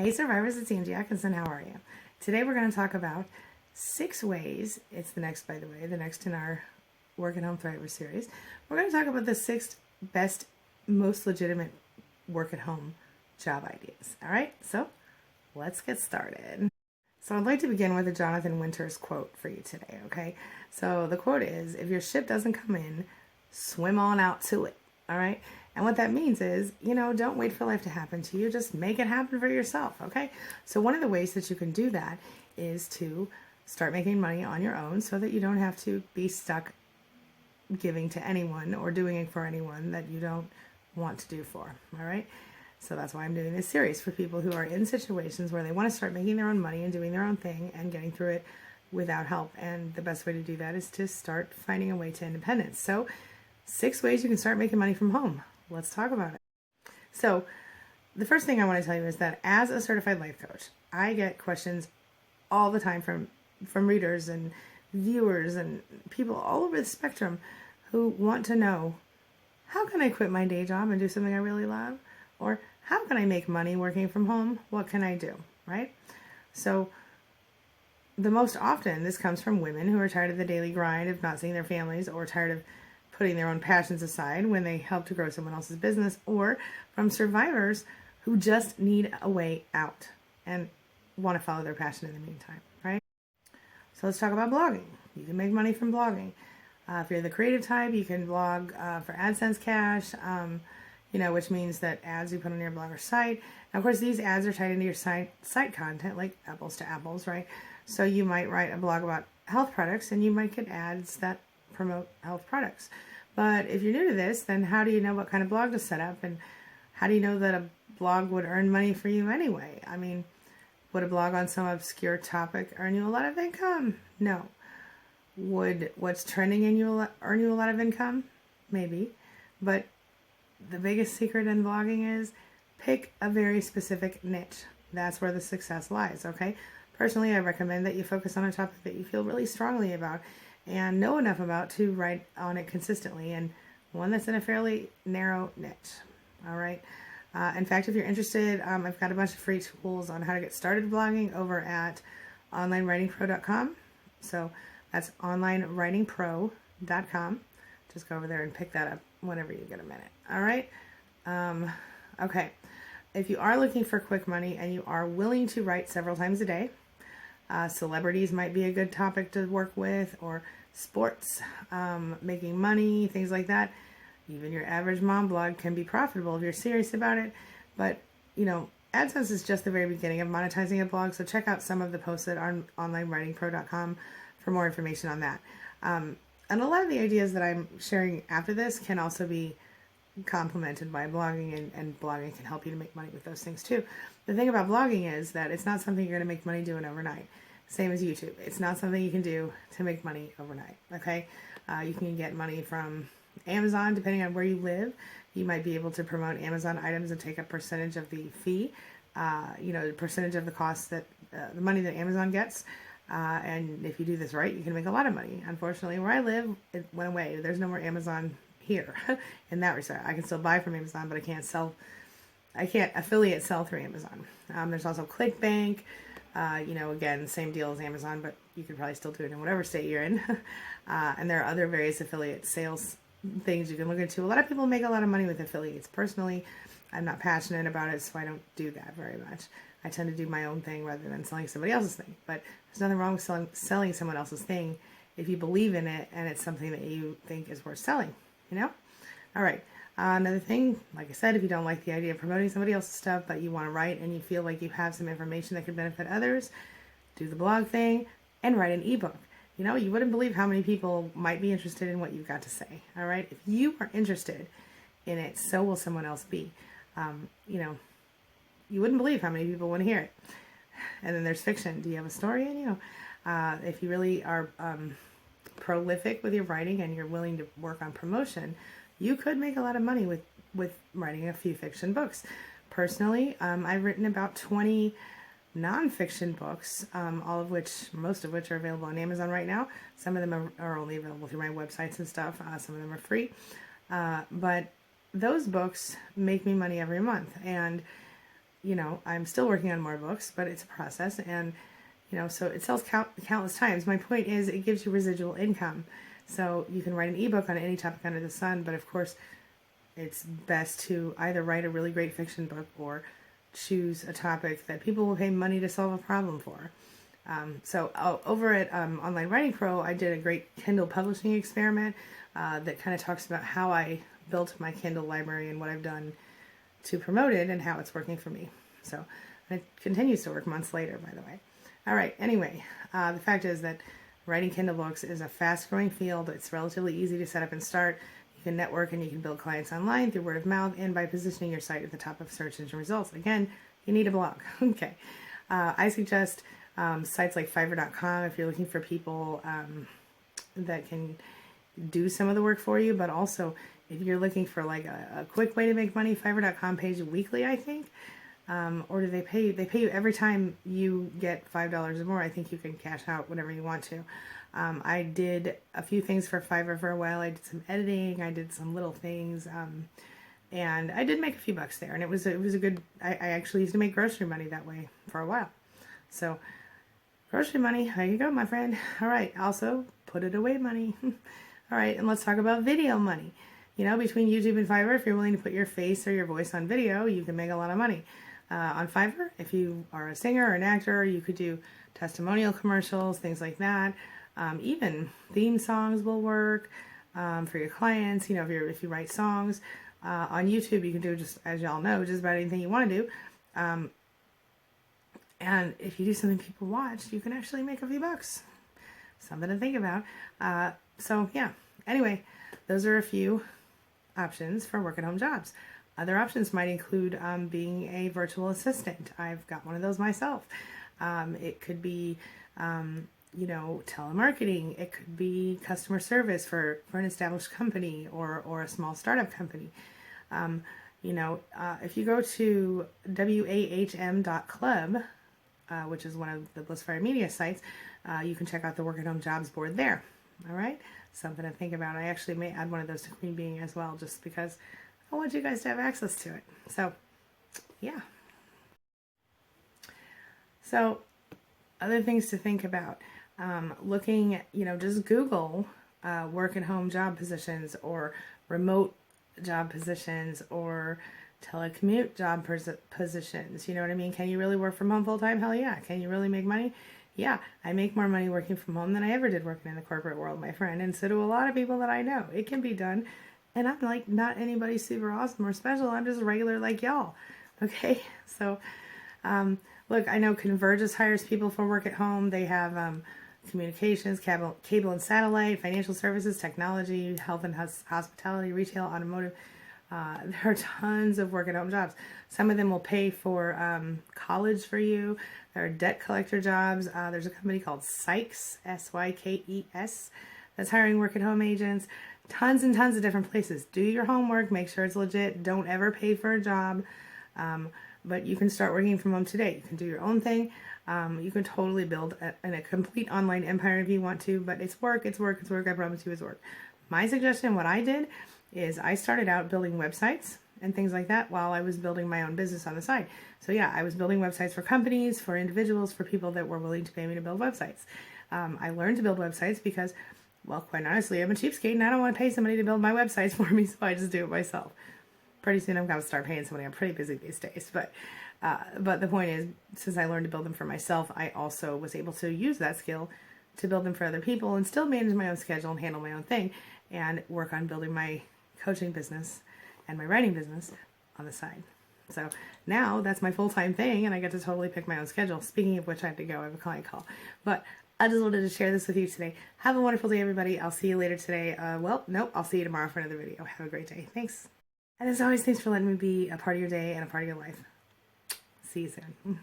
Hey survivors, it's Angie Atkinson. How are you? Today we're going to talk about 6 ways, it's the next, by the way, the next in our Work at Home Thrivers series. We're going to talk about the 6 best, most legitimate work at home job ideas. All right, so let's get started. So I'd like to begin with a Jonathan Winters quote for you today, okay? So the quote is, if your ship doesn't come in, swim on out to it, all right? And what that means is, don't wait for life to happen to you. Just make it happen for yourself, okay? So one of the ways that you can do that is to start making money on your own so that you don't have to be stuck giving to anyone or doing it for anyone that you don't want to do for, all right? So that's why I'm doing this series for people who are in situations where they want to start making their own money and doing their own thing and getting through it without help. And the best way to do that is to start finding a way to independence. So 6 ways you can start making money from home. Let's talk about it. So the first thing I want to tell you is that as a certified life coach, I get questions all the time from readers and viewers and people all over the spectrum who want to know, how can I quit my day job and do something I really love? Or how can I make money working from home? What can I do, right? So the most often this comes from women who are tired of the daily grind of not seeing their families, or tired of putting their own passions aside when they help to grow someone else's business, or from survivors who just need a way out and want to follow their passion in the meantime, right? So let's talk about blogging. You can make money from blogging. If you're the creative type, you can blog for AdSense cash, which means that ads you put on your blog or site. And of course, these ads are tied into your site content, like apples to apples, right? So you might write a blog about health products and you might get ads that promote health products. But if you're new to this, then how do you know what kind of blog to set up? And how do you know that a blog would earn money for you anyway? I mean, would a blog on some obscure topic earn you a lot of income? No. Would what's trending earn you a lot of income? Maybe. But the biggest secret in blogging is pick a very specific niche. That's where the success lies, okay? Personally, I recommend that you focus on a topic that you feel really strongly about and know enough about to write on it consistently, and one that's in a fairly narrow niche, all right? In fact, if you're interested, I've got a bunch of free tools on how to get started blogging over at onlinewritingpro.com. So that's onlinewritingpro.com. Just go over there and pick that up whenever you get a minute, all right? Okay, if you are looking for quick money and you are willing to write several times a day, celebrities might be a good topic to work with, or sports, making money, things like that. Even your average mom blog can be profitable if you're serious about it. But, AdSense is just the very beginning of monetizing a blog, so check out some of the posts at onlinewritingpro.com for more information on that. And a lot of the ideas that I'm sharing after this can also be complemented by blogging, and blogging can help you to make money with those things too. The thing about blogging is that it's not something you're going to make money doing overnight. Same as YouTube. It's not something you can do to make money overnight, okay? You can get money from Amazon, depending on where you live. You might be able to promote Amazon items and take a percentage of the fee, the percentage of the cost that, the money that Amazon gets. And if you do this right, you can make a lot of money. Unfortunately, where I live, it went away. There's no more Amazon here in that respect. I can still buy from Amazon, but I can't affiliate sell through Amazon. There's also ClickBank, again, same deal as Amazon, but you can probably still do it in whatever state you're in. And there are other various affiliate sales things you can look into. A lot of people make a lot of money with affiliates. Personally, I'm not passionate about it, so I don't do that very much. I tend to do my own thing rather than selling somebody else's thing. But there's nothing wrong with selling someone else's thing if you believe in it and it's something that you think is worth selling, All right. Another thing, like I said, if you don't like the idea of promoting somebody else's stuff, but you want to write and you feel like you have some information that could benefit others, do the blog thing and write an ebook. You wouldn't believe how many people might be interested in what you've got to say. All right. If you are interested in it, so will someone else be. You wouldn't believe how many people want to hear it. And then there's fiction. Do you have a story in you? If you really are prolific with your writing and you're willing to work on promotion, you could make a lot of money with writing a few fiction books. Personally, I've written about 20 nonfiction books, most of which are available on Amazon right now. Some of them are only available through my websites and stuff. Some of them are free. But those books make me money every month. And I'm still working on more books, but it's a process, and so it sells countless times. My point is, it gives you residual income. So you can write an ebook on any topic under the sun, but of course, it's best to either write a really great fiction book or choose a topic that people will pay money to solve a problem for. Over at Online Writing Pro, I did a great Kindle publishing experiment that kind of talks about how I built my Kindle library and what I've done to promote it and how it's working for me. So it continues to work months later, by the way. All right, anyway, the fact is that writing Kindle books is a fast-growing field. It's relatively easy to set up and start. You can network and you can build clients online through word of mouth and by positioning your site at the top of search engine results. Again, you need a blog. Okay. I suggest sites like Fiverr.com if you're looking for people that can do some of the work for you, but also if you're looking for like a quick way to make money, Fiverr.com pays you weekly, I think. Or do they pay you? They pay you every time you get $5 or more. I think you can cash out whenever you want to. I did a few things for Fiverr for a while. I did some editing. I did some little things. And I did make a few bucks there. And it was a good, I actually used to make grocery money that way for a while. So grocery money, there you go, my friend. All right. Also, put it away money. All right. And let's talk about video money. Between YouTube and Fiverr, if you're willing to put your face or your voice on video, you can make a lot of money. On Fiverr, if you are a singer or an actor, you could do testimonial commercials, things like that. Even theme songs will work for your clients. If you write songs on YouTube, you can do, just as y'all know, just about anything you want to do. And if you do something people watch, you can actually make a few bucks. Something to think about. So yeah. Anyway, those are a few options for work-at-home jobs. Other options might include being a virtual assistant. I've got one of those myself. It could be, telemarketing. It could be customer service for an established company or a small startup company. If you go to wahm.club, which is one of the Blissfire Media sites, you can check out the work-at-home jobs board there. All right? Something to think about. I actually may add one of those to Queen Being as well, just because I want you guys to have access to it. So, yeah. So, other things to think about. Looking, just Google work-at-home job positions or remote job positions or telecommute job positions. You know what I mean? Can you really work from home full-time? Hell yeah. Can you really make money? Yeah. I make more money working from home than I ever did working in the corporate world, my friend. And so do a lot of people that I know. It can be done. And I'm like not anybody super awesome or special. I'm just regular like y'all. Okay? So, look, I know Convergys hires people for work at home. They have communications, cable and satellite, financial services, technology, health and hospitality, retail, automotive. There are tons of work at home jobs. Some of them will pay for college for you. There are debt collector jobs. There's a company called Sykes, Sykes, that's hiring work at home agents. Tons and tons of different places. Do your homework. Make sure it's legit. Don't ever pay for a job. But you can start working from home today. You can do your own thing. You can totally build a complete online empire if you want to. But it's work. It's work. It's work. I promise you it's work. My suggestion, what I did, is I started out building websites and things like that while I was building my own business on the side. So yeah, I was building websites for companies, for individuals, for people that were willing to pay me to build websites. I learned to build websites because, well, quite honestly, I'm a cheapskate and I don't want to pay somebody to build my websites for me, so I just do it myself. Pretty soon I'm going to start paying somebody. I'm pretty busy these days. But the point is, since I learned to build them for myself, I also was able to use that skill to build them for other people and still manage my own schedule and handle my own thing and work on building my coaching business and my writing business on the side. So now that's my full-time thing and I get to totally pick my own schedule. Speaking of which, I have to go. I have a client call. But I just wanted to share this with you today. Have a wonderful day, everybody. I'll see you later today. I'll see you tomorrow for another video. Have a great day. Thanks. And as always, thanks for letting me be a part of your day and a part of your life. See you soon.